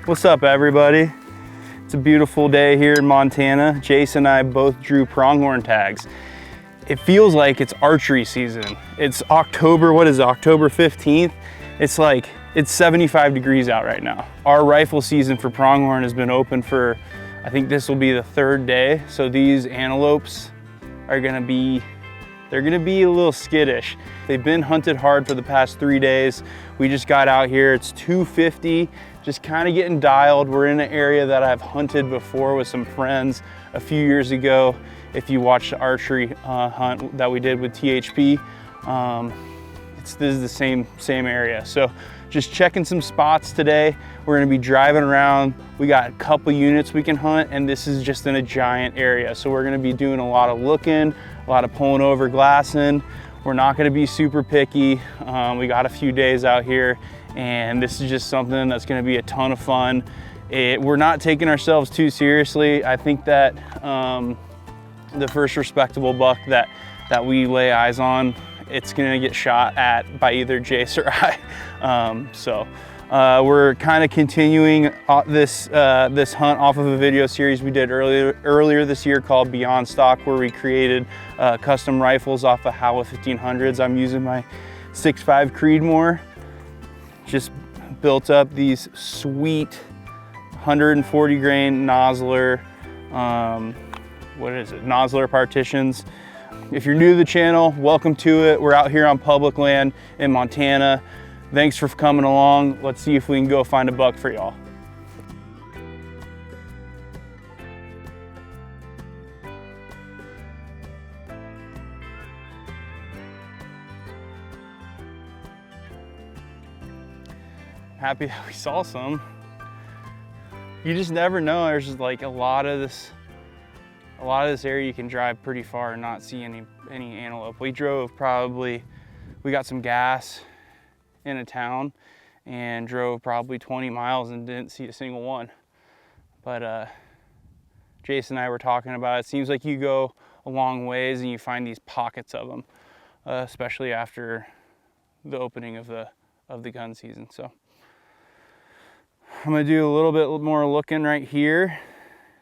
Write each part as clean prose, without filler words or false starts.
What's up, everybody? It's a beautiful day here in Montana. Jace and I both drew pronghorn tags. It feels like it's archery season. It's October, what is it, October 15th? It's 75 degrees out right now. Our rifle season for pronghorn has been open for, I think this will be the third day. So these antelopes are they're gonna be a little skittish. They've been hunted hard for the past 3 days. We just got out here, it's 2:50, just kind of getting dialed. We're in an area that I've hunted before with some friends a few years ago. If you watched the archery hunt that we did with THP, this is the same area. So just checking some spots today. We're gonna be driving around. We got a couple units we can hunt, and this is just in a giant area. So we're gonna be doing a lot of looking, a lot of pulling over, glassing. We're not gonna be super picky. We got a few days out here, and this is just something that's gonna be a ton of fun. We're not taking ourselves too seriously. I think that the first respectable buck that we lay eyes on, it's gonna get shot at by either Jace or I. We're kind of continuing this hunt off of a video series we did earlier this year called Beyond Stock, where we created custom rifles off of Howa 1500s. I'm using my 6.5 Creedmoor. Just built up these sweet 140 grain Nosler, Nosler partitions. If you're new to the channel, welcome to it. We're out here on public land in Montana. Thanks for coming along. Let's see if we can go find a buck for y'all. Happy that we saw some. You just never know. There's just like a lot of this area you can drive pretty far and not see any antelope. We got some gas in a town and drove probably 20 miles and didn't see a single one. But Jace and I were talking about it. Seems like you go a long ways and you find these pockets of them, especially after the opening of the gun season. So I'm gonna do a little bit more looking right here,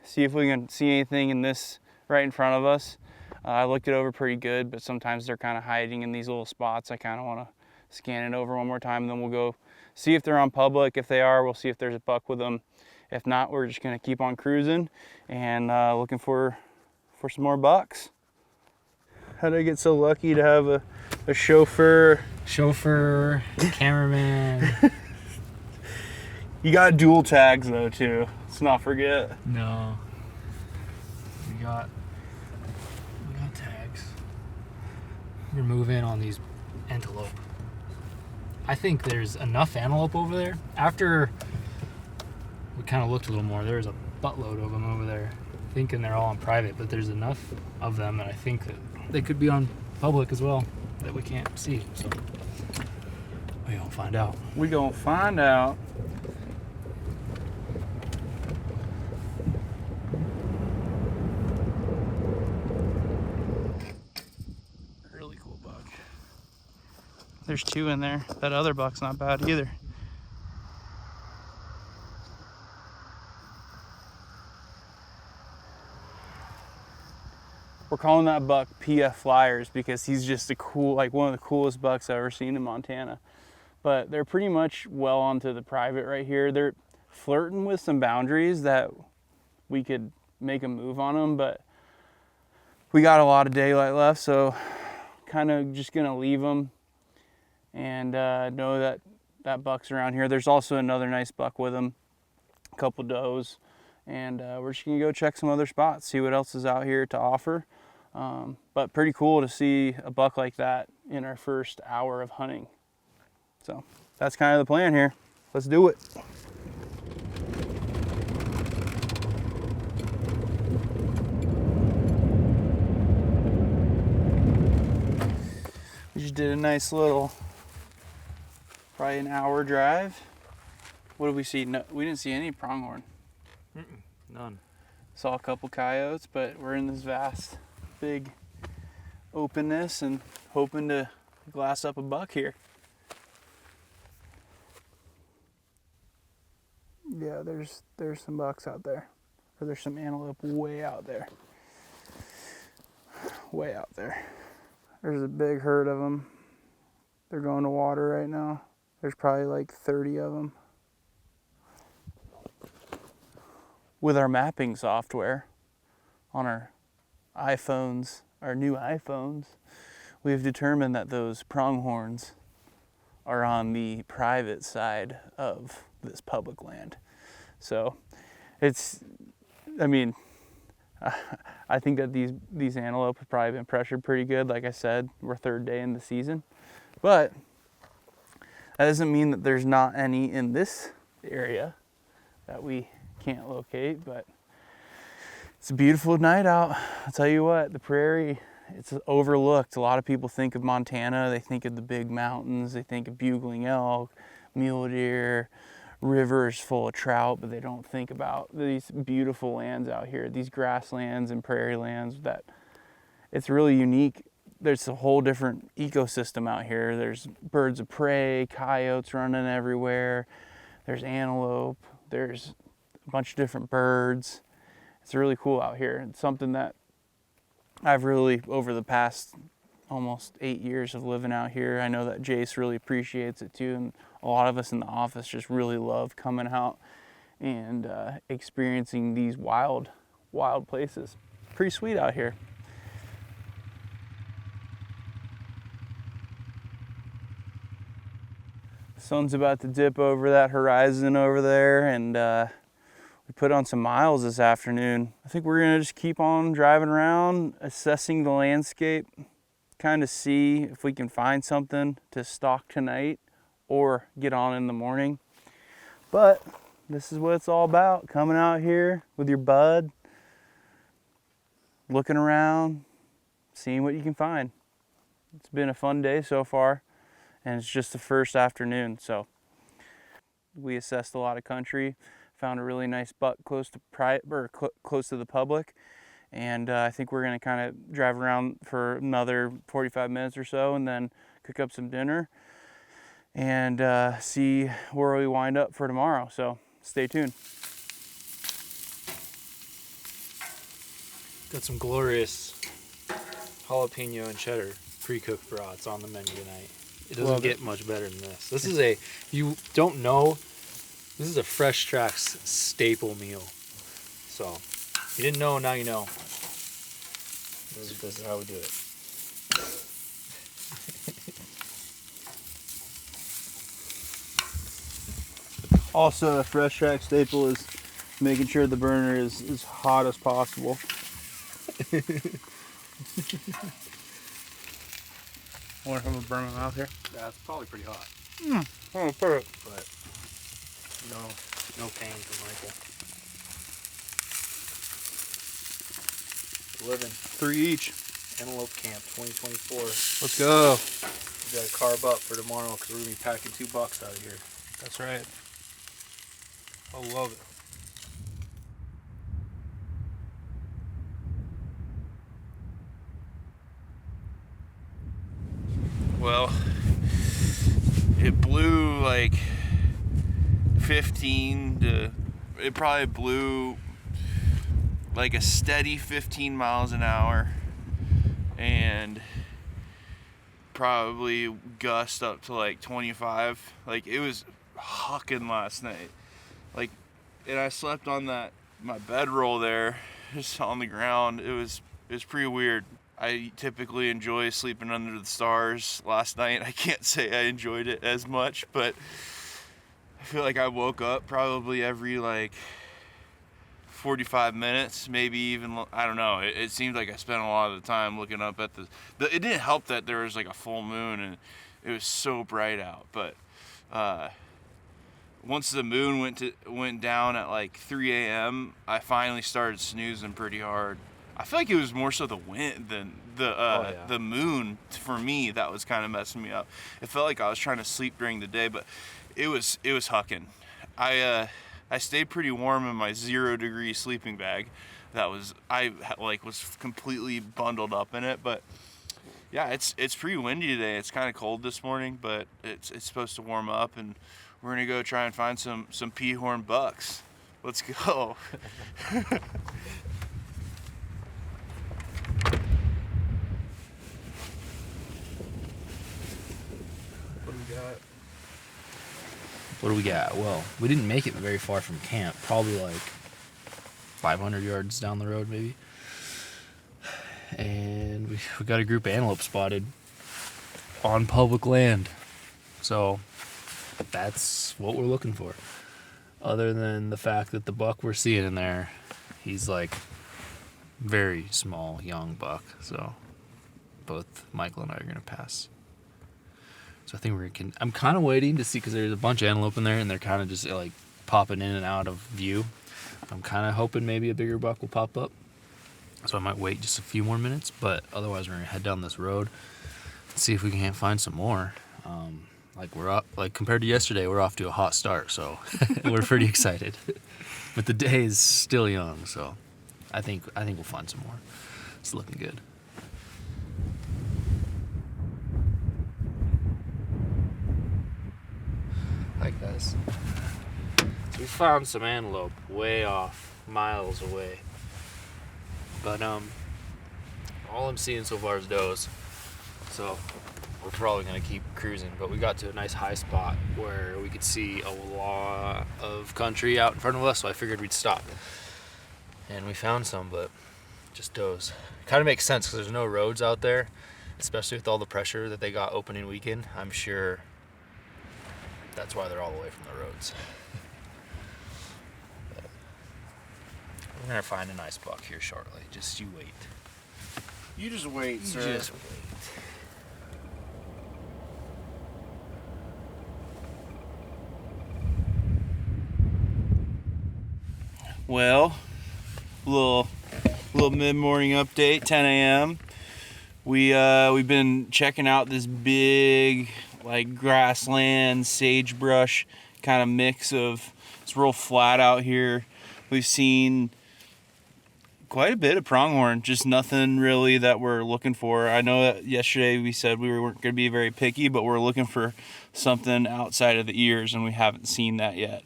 see if we can see anything in this right in front of us. I looked it over pretty good, but sometimes they're kind of hiding in these little spots. I kind of want to scan it over one more time, and then we'll go see if they're on public. If they are, we'll see if there's a buck with them. If not, we're just gonna keep on cruising and looking for some more bucks. How did I get so lucky to have a chauffeur, cameraman? You got dual tags though too. Let's not forget. No. We got tags. We're moving in on these antelope. I think there's enough antelope over there. After we kind of looked a little more, there's a buttload of them over there. Thinking they're all on private, but there's enough of them that I think that they could be on public as well that we can't see. So we gonna find out. We gonna find out. Really cool buck. There's two in there. That other buck's not bad either. We're calling that buck PF Flyers because he's just one of the coolest bucks I've ever seen in Montana. But they're pretty much well onto the private right here. They're flirting with some boundaries that we could make a move on them, but we got a lot of daylight left, so kind of just gonna leave them and know that that buck's around here. There's also another nice buck with him, a couple does, and we're just gonna go check some other spots, see what else is out here to offer. But pretty cool to see a buck like that in our first hour of hunting. So that's kind of the plan here. Let's do it. We just did a nice little, probably an hour drive. What did we see? No, we didn't see any pronghorn. None. Saw a couple coyotes, but we're in this vast, big openness and hoping to glass up a buck here. Yeah, there's some bucks out there. Or there's some antelope way out there. Way out there. There's a big herd of them. They're going to water right now. There's probably like 30 of them. With our mapping software on our iPhones, our new iPhones, we've determined that those pronghorns are on the private side of this public land. So I think that these antelope have probably been pressured pretty good. Like I said, we're third day in the season. But that doesn't mean that there's not any in this area that we can't locate, but it's a beautiful night out. I'll tell you what, the prairie, it's overlooked. A lot of people think of Montana, they think of the big mountains, they think of bugling elk, mule deer, rivers full of trout, but they don't think about these beautiful lands out here, these grasslands and prairie lands that it's really unique. There's a whole different ecosystem out here. There's birds of prey, coyotes running everywhere. There's antelope. There's a bunch of different birds. It's really cool out here. It's something that I've really, over the past almost 8 years of living out here, I know that Jace really appreciates it too, and a lot of us in the office just really love coming out and experiencing these wild places. Pretty sweet out here. Sun's about to dip over that horizon over there, and we put on some miles this afternoon. I think we're gonna just keep on driving around, assessing the landscape, kind of see if we can find something to stock tonight or get on in the morning. But this is what it's all about, coming out here with your bud, looking around, seeing what you can find. It's been a fun day so far, and it's just the first afternoon, so we assessed a lot of country, found a really nice buck close to close to the public, and I think we're gonna kind of drive around for another 45 minutes or so, and then cook up some dinner and see where we wind up for tomorrow. So stay tuned. Got some glorious jalapeno and cheddar pre-cooked brats on the menu tonight. It doesn't get much better than this. This is a, you don't know, this is a Fresh Tracks staple meal. So, if you didn't know, now you know. This is how we do it. Also, a Fresh Track staple is making sure the burner is as hot as possible. I wonder if I'm gonna burn my mouth here. Yeah, it's probably pretty hot. Oh, perfect. But no pain for Michael. Living 3 each. Antelope Camp 2024. Let's go. We gotta carb up for tomorrow because we're gonna be packing 2 bucks out of here. That's right. I love it. Well, it blew like 15 to, it probably blew like a steady 15 miles an hour and probably gust up to like 25. Like it was hucking last night. Like, and I slept on my bedroll there, just on the ground. It was pretty weird. I typically enjoy sleeping under the stars. Last night, I can't say I enjoyed it as much, but I feel like I woke up probably every like 45 minutes, maybe even, I don't know. It seemed like I spent a lot of the time looking up at it didn't help that there was like a full moon and it was so bright out, but once the moon went down at like 3 a.m., I finally started snoozing pretty hard. I feel like it was more so the wind than the moon for me that was kind of messing me up. It felt like I was trying to sleep during the day, but it was hucking. I stayed pretty warm in my 0-degree sleeping bag. I was completely bundled up in it, but yeah, it's pretty windy today. It's kind of cold this morning, but it's supposed to warm up, and we're gonna go try and find some peahorn bucks. Let's go. What do we got? Well, we didn't make it very far from camp. Probably like 500 yards down the road, maybe. And we got a group of antelope spotted on public land. So that's what we're looking for. Other than the fact that the buck we're seeing in there, he's like very small, young buck. So both Michael and I are going to pass. So I think I'm kind of waiting to see, because there's a bunch of antelope in there and they're kind of just like popping in and out of view. I'm kind of hoping maybe a bigger buck will pop up. So I might wait just a few more minutes, but otherwise we're going to head down this road and see if we can't find some more. We're up, compared to yesterday, we're off to a hot start, so we're pretty excited. But the day is still young, so I think we'll find some more. It's looking good. Hi guys. So we found some antelope way off, miles away. But all I'm seeing so far is does. So we're probably gonna keep cruising. But we got to a nice high spot where we could see a lot of country out in front of us, so I figured we'd stop. And we found some, but just does. Kind of makes sense because there's no roads out there, especially with all the pressure that they got opening weekend. I'm sure that's why they're all away from the roads. We're gonna find a nice buck here shortly. Just you wait. You just wait, sir. Just wait. Well, little mid-morning update, 10 a.m. We've been checking out this big like grassland sagebrush kind of mix of. It's real flat out here. We've seen quite a bit of pronghorn, just nothing really that we're looking for. I know that yesterday we said we weren't going to be very picky, but we're looking for something outside of the ears, and we haven't seen that yet.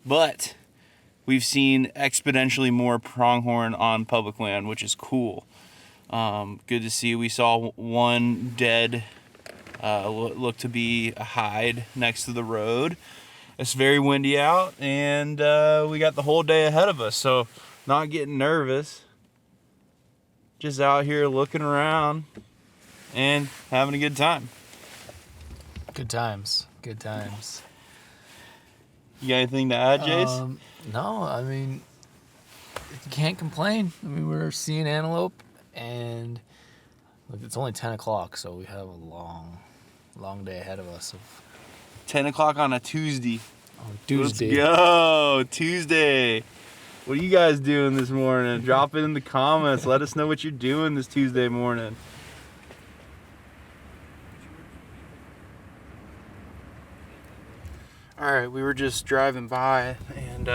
But we've seen exponentially more pronghorn on public land, which is cool. Good to see. We saw one dead, looked to be a hide next to the road. It's very windy out, and we got the whole day ahead of us, so not getting nervous. Just out here looking around and having a good time. Good times. Good times. You got anything to add, Jace? No, I mean, you can't complain. I mean, we're seeing antelope, and look, it's only 10 o'clock, so we have a long day ahead of us. 10 o'clock on a Tuesday. On Tuesday. Let's go. Tuesday. What are you guys doing this morning? Drop it in the comments. Let us know what you're doing this Tuesday morning. All right, we were just driving by, and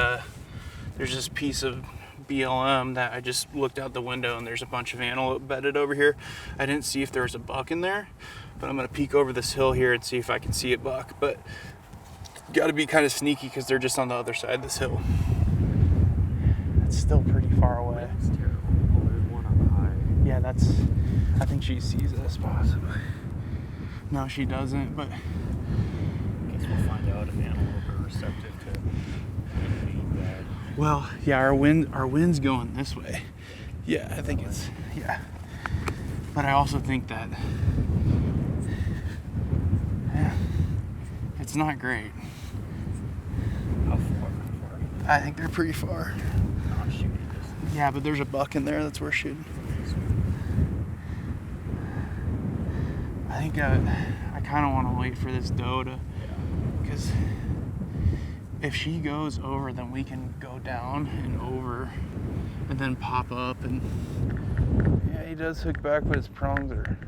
there's this piece of BLM that I just looked out the window, and there's a bunch of antelope bedded over here. I didn't see if there was a buck in there, but I'm gonna peek over this hill here and see if I can see a buck. But got to be kind of sneaky because they're just on the other side of this hill. It's still pretty far away. That's terrible. Oh, there's one on the high. Yeah, I think she sees us possibly. No, she doesn't, but Guess we'll find out if antelope are receptive to being bad. well, yeah, our wind's going this way. Yeah, I think it's, yeah. But I also think that it's not great. How far? I think they're pretty far. Not shooting distance. Yeah, but there's a buck in there that's worth shooting. I think I kind of want to wait for this doe to, because if she goes over, then we can go down and over and then pop up. And yeah, he does hook back, but his prongs are.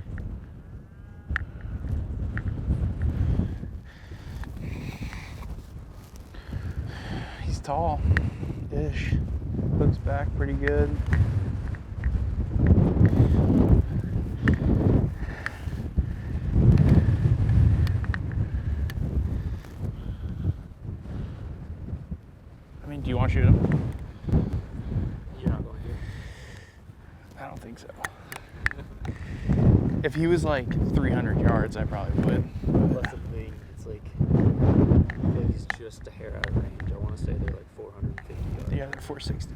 He's tall-ish. Hooks back pretty good. want to shoot him? You're not going to? I don't think so. If he was like 300 yards, I probably would. Well, that's the thing. It's like, I feel like he's just a hair out of range. I want to say they're like 450 yards. Yeah, they're 460.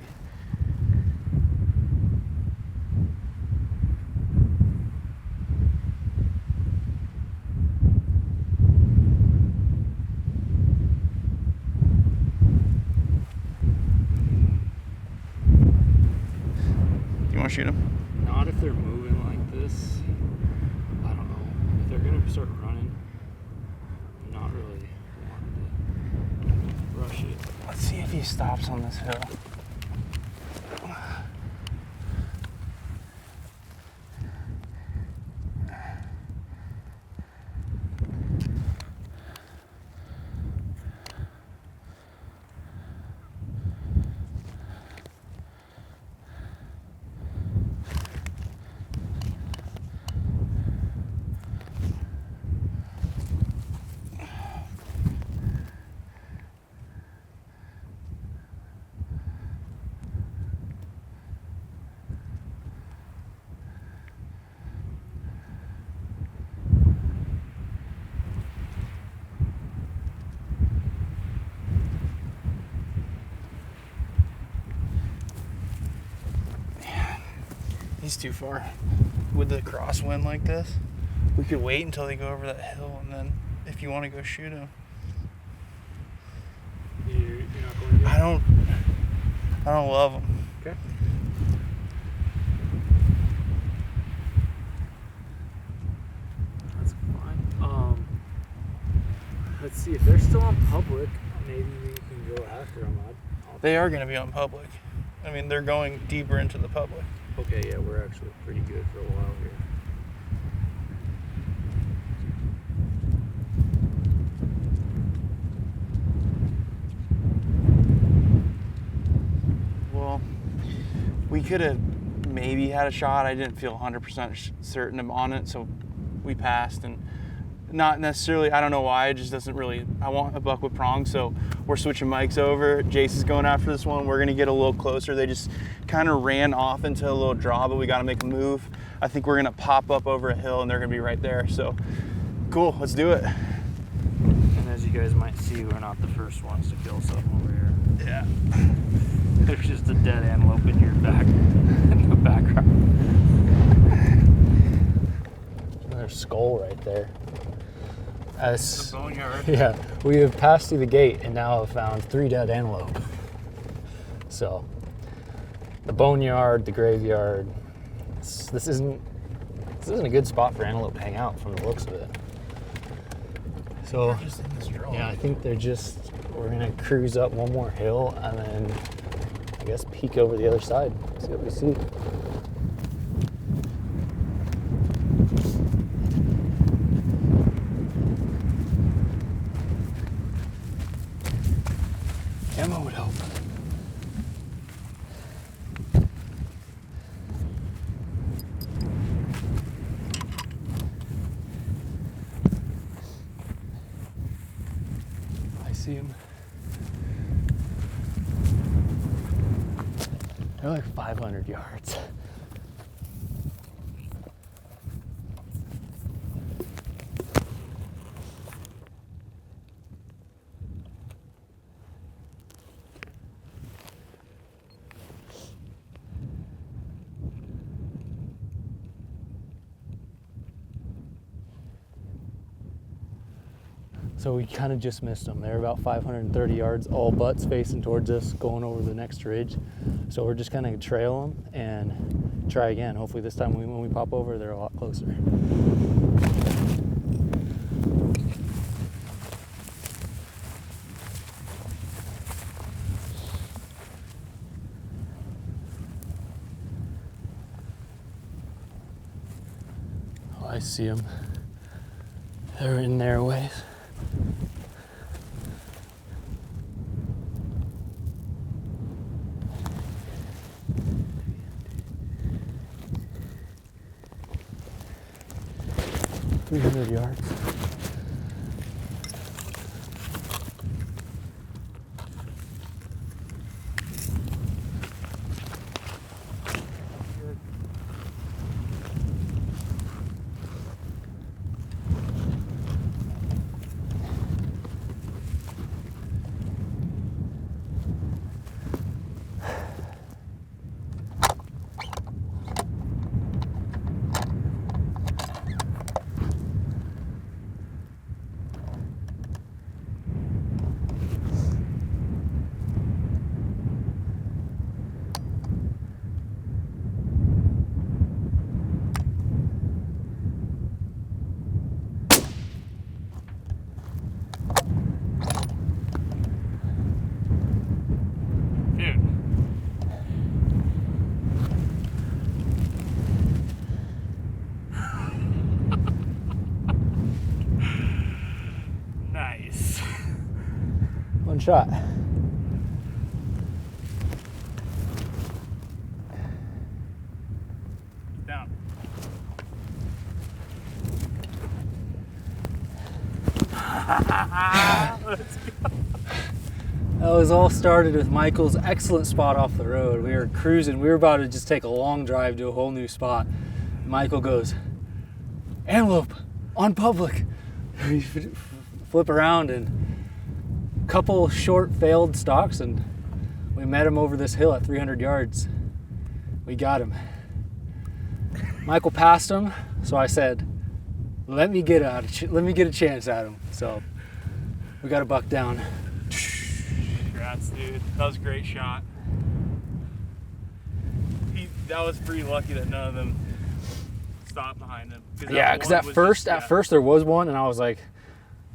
You want to shoot him? Not if they're moving like this. I don't know. If they're going to start running, I'm not really wanting to rush it. Let's see if he stops on this hill. He's too far. With the crosswind like this, we could wait until they go over that hill, and then if you want to go shoot him. You're not going to? I don't love him. Okay. That's fine. Let's see if they're still on public. Maybe we can go after them. They are going to be on public. I mean, they're going deeper into the public. Okay, yeah, we're actually pretty good for a while here. Well, we could have maybe had a shot. I didn't feel 100% certain on it, so we passed. And not necessarily, I don't know why, it just doesn't really, I want a buck with prongs, so we're switching mics over. Jace is going after this one. We're going to get a little closer. They just kind of ran off into a little draw, but we got to make a move. I think we're going to pop up over a hill, and they're going to be right there. So, cool, let's do it. And as you guys might see, we're not the first ones to kill something over here. Yeah. There's just a dead antelope in your back, in the background. There's skull right there. The boneyard. Yeah, we have passed through the gate and now have found 3 dead antelope. So, the boneyard, the graveyard. This isn't a good spot for antelope to hang out from the looks of it. So, Just in this draw. yeah, I think we're gonna cruise up one more hill and then I guess peek over the other side, see what we see. Ammo would help. I see him. They're like 500 yards. So we kind of just missed them. They're about 530 yards, all butts facing towards us, going over the next ridge. So we're just gonna trail them and try again. Hopefully this time when we pop over, they're a lot closer. Oh, I see them. They're in there a ways. $300 yards. shot. Down. That was all started with Michael's excellent spot off the road. We were cruising. We were about to just take a long drive to a whole new spot. Michael goes, antelope on public. We flip around and a couple short failed stalks, and we met him over this hill at 300 yards. We got him. Michael passed him, so I said, let me get a chance at him. So we got a buck down. Congrats, dude. That was a great shot. That was pretty lucky that none of them stopped behind him. Yeah, because at first there was one, and I was like,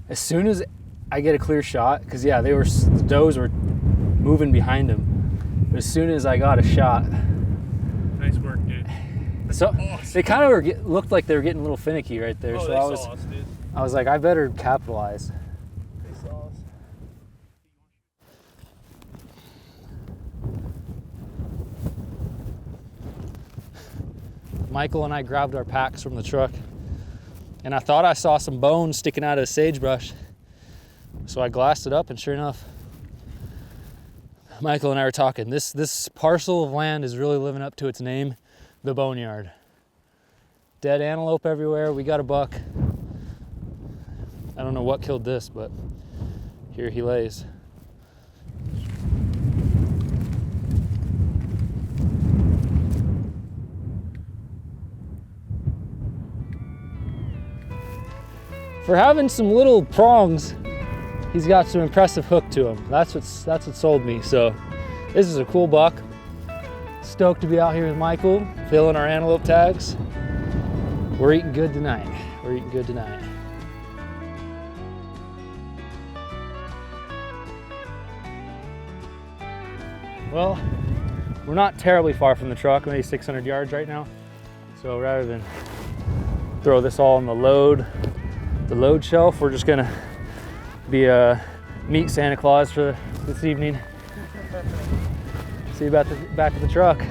as soon as I get a clear shot, because yeah, the does were moving behind him. But as soon as I got a shot, nice work, dude. So they kind of looked like they were getting a little finicky right there. So I was like, I better capitalize. They saw us. Michael and I grabbed our packs from the truck, and I thought I saw some bones sticking out of the sagebrush. So I glassed it up, and sure enough, Michael and I were talking. This parcel of land is really living up to its name, the boneyard. Dead antelope everywhere. We got a buck. I don't know what killed this, but here he lays. For having some little prongs, he's got some impressive hook to him. That's what sold me. So this is a cool buck. Stoked to be out here with Michael, filling our antelope tags. We're eating good tonight. We're eating good tonight. Well, we're not terribly far from the truck, maybe 600 yards right now. So rather than throw this all on the load shelf, we're just gonna be meet Santa Claus for this evening. See you about the back of the truck.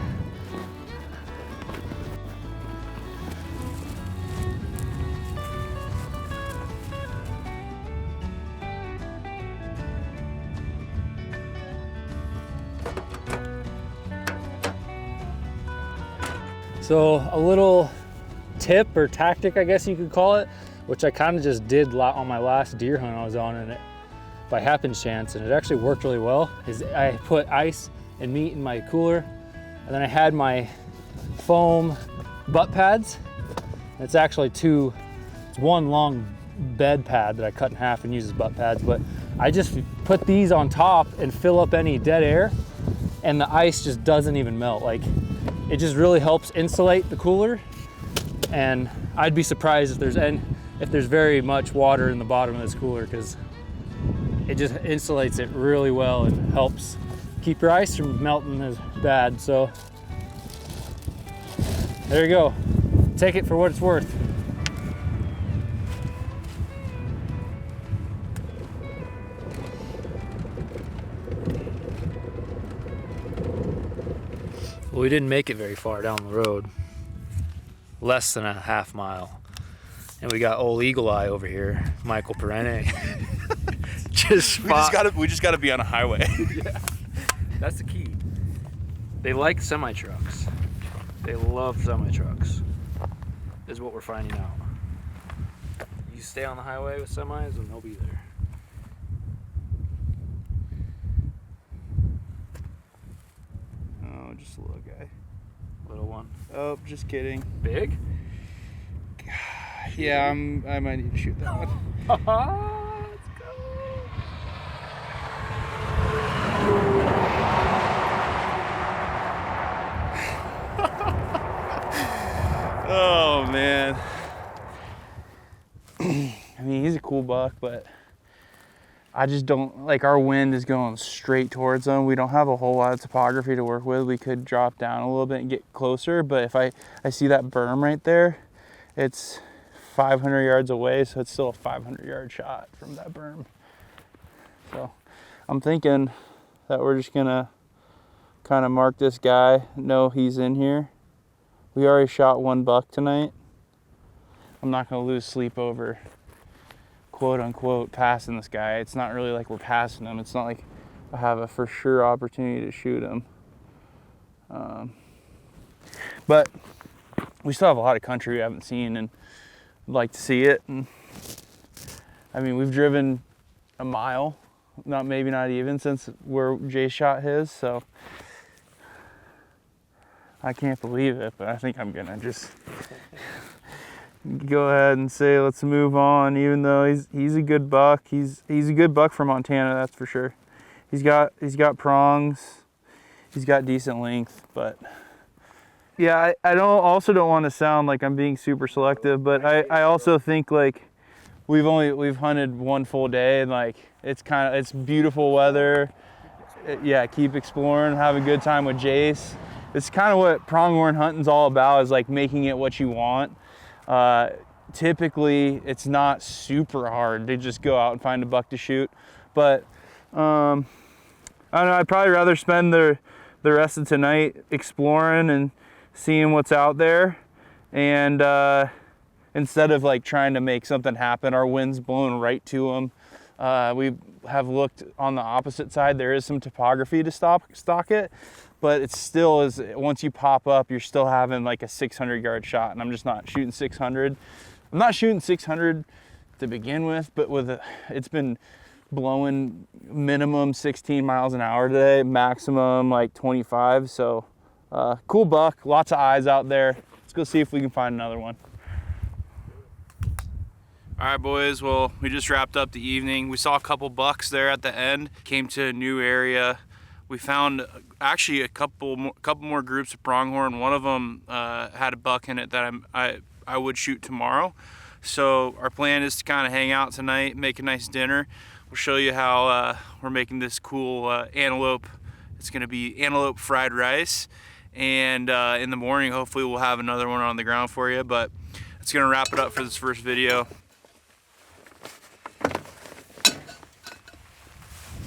So a little tip or tactic, I guess you could call it, which I kind of just did on my last deer hunt I was on, and it by happenstance, and it actually worked really well, is I put ice and meat in my cooler, and then I had my foam butt pads. It's actually it's one long bed pad that I cut in half and use as butt pads, but I just put these on top and fill up any dead air, and the ice just doesn't even melt. Like, it just really helps insulate the cooler, and I'd be surprised if there's very much water in the bottom of this cooler, because it just insulates it really well and helps keep your ice from melting as bad. So there you go. Take it for what it's worth. Well, we didn't make it very far down the road. Less than a half mile. And we got old Eagle Eye over here, Michael Perenne. We just gotta be on a highway. Yeah, that's the key. They like semi-trucks. They love semi-trucks, is what we're finding out. You stay on the highway with semis and they'll be there. Oh, just a little guy. Little one. Oh, just kidding. Big? Yeah, I might need to shoot that one. Let's go. Oh man. I mean, he's a cool buck, but I just don't, like, our wind is going straight towards him. We don't have a whole lot of topography to work with. We could drop down a little bit and get closer, but if I see that berm right there, it's 500 yards away, so it's still a 500 yard shot from that berm. So I'm thinking that we're just gonna kind of mark this guy, know he's in here. We already shot 1 buck tonight. I'm not gonna lose sleep over quote unquote passing this guy. It's not really like we're passing him. It's not like I have a for sure opportunity to shoot him. But we still have a lot of country we haven't seen, and I'd like to see it. And I mean, we've driven a mile, maybe not even, since where Jace shot his, so I can't believe it, but I think I'm gonna just go ahead and say let's move on, even though he's a good buck. He's a good buck for Montana, that's for sure. He's got prongs, he's got decent length, but yeah, I also don't want to sound like I'm being super selective, but I also think like we've hunted 1 full day, and like it's beautiful weather. Yeah, keep exploring, have a good time with Jace. It's kind of what pronghorn hunting's all about, is like making it what you want. Typically it's not super hard to just go out and find a buck to shoot, but I don't know, I'd probably rather spend the rest of tonight exploring and seeing what's out there, and instead of like trying to make something happen. Our wind's blowing right to them. We have looked on the opposite side. There is some topography to stock it, but it still is, once you pop up, you're still having like a 600-yard shot, and I'm just not shooting 600. I'm not shooting 600 to begin with, but it's been blowing minimum 16 miles an hour today, maximum like 25. So cool buck, lots of eyes out there. Let's go see if we can find another one. All right, boys, well, we just wrapped up the evening. We saw a couple bucks there at the end, came to a new area. We found actually a couple more groups of pronghorn. One of them had a buck in it that I would shoot tomorrow. So our plan is to kind of hang out tonight, make a nice dinner. We'll show you how we're making this cool antelope. It's gonna be antelope fried rice. And in the morning, hopefully we'll have another one on the ground for you, but it's gonna wrap it up for this first video.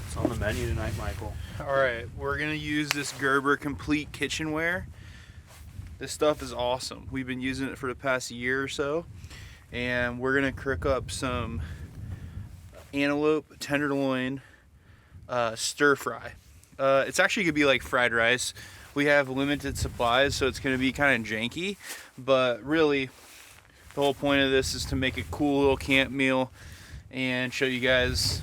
What's on the menu tonight, Michael? All right, we're gonna use this Gerber Complete Kitchenware. This stuff is awesome. We've been using it for the past year or so, and we're gonna cook up some antelope tenderloin stir fry. It's actually gonna be like fried rice. We have limited supplies, so it's gonna be kind of janky, but really the whole point of this is to make a cool little camp meal and show you guys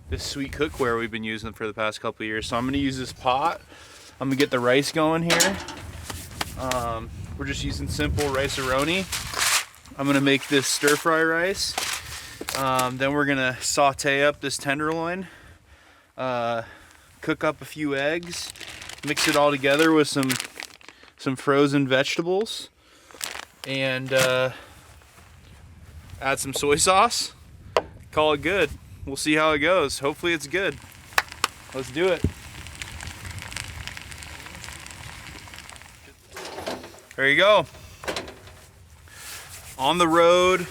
this sweet cookware we've been using for the past couple of years. So I'm gonna use this pot. I'm gonna get the rice going here. We're just using simple rice-a-roni. I'm gonna make this stir-fry rice. Then we're gonna saute up this tenderloin, cook up a few eggs, mix it all together with some frozen vegetables, and add some soy sauce. Call it good. We'll see how it goes. Hopefully it's good. Let's do it. There you go. On the road,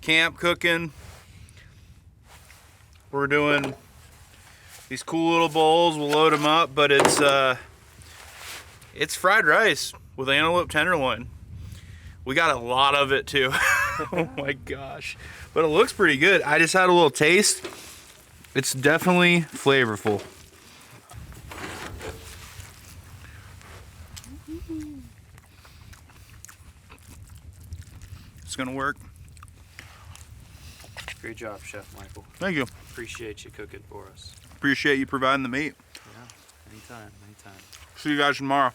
camp cooking. We're doing these cool little bowls. We'll load them up, but it's fried rice with antelope tenderloin. We got a lot of it too. Oh my gosh. But it looks pretty good. I just had a little taste. It's definitely flavorful. It's gonna work. Great job, Chef Michael. Thank you. Appreciate you cooking for us. Appreciate you providing the meat. Yeah, anytime. See you guys tomorrow.